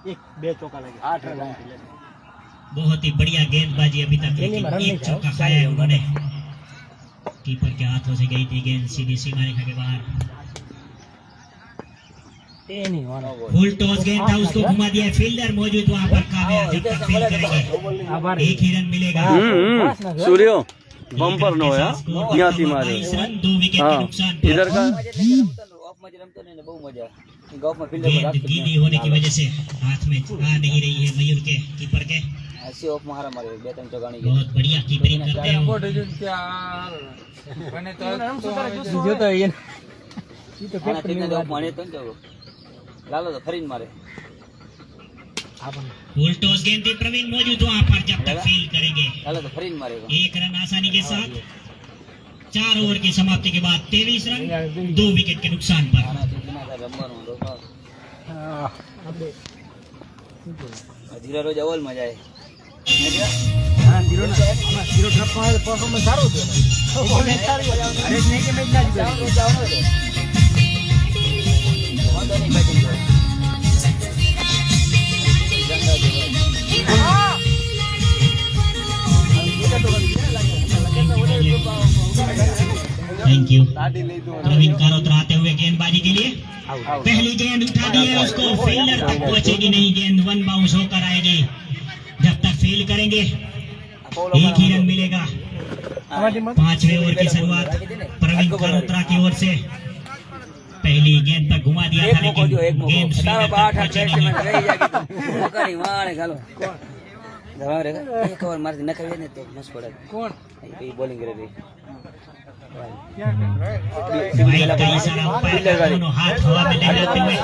एक बे चौका लगे 8 रन। बहुत ही बढ़िया गेंदबाजी अभी तक, लेकिन एक चौका खाया है उन्होंने। कीपर के हाथों से गई थी गेंद सीधी सीमा रेखा के बाहर। फुल टॉस गेंद था, उसको घुमा दिया। फील्डर मौजूद वहां पर कामयाब, जब तक फील्ड करेंगे एक ही रन मिलेगा। सूर्यो बम्पर नो यार यहाँ थी मारे 22 रन 2 विकेट के नुकसान पर। इधर का गेंद गीली होने की वजह से हाथ में आ नहीं रही है मयूर के कीपर के। बहुत बढ़िया कीपरिंग करते हैं वो। फुल टॉस गेंद थी, प्रवीण मौजूद वहां पर, जब तक फील्ड करेंगे एक रन आसानी के साथ। 4 ओवर की समाप्ति के बाद 23 रन 2 विकेट के नुकसान पर। धीरा रोज अव्वल मजा है। थैंक यू प्रवीण कारोत्रा आते हुए गेंदबाजी के लिए। पहली गेंद उठा दी है, उसको फील्डर तक पहुंचेगी नहीं। गेंद 1 बाउंस होकर आएगी। जब तक फील्ड करेंगे एक ही रन मिलेगा। 5वें ओवर की शुरुआत प्रवीण कारोत्रा की ओर से। पहली गेंद तक घुमा दिया था, लेकिन गेंद फील्डर तक पहुंचेगी नहीं। एक ओवर मारती नखा ने तो मस्त पड़ा। कौन बॉलिंग करे भाई का इशारा, दोनों हाथ हवा में लहराते हुए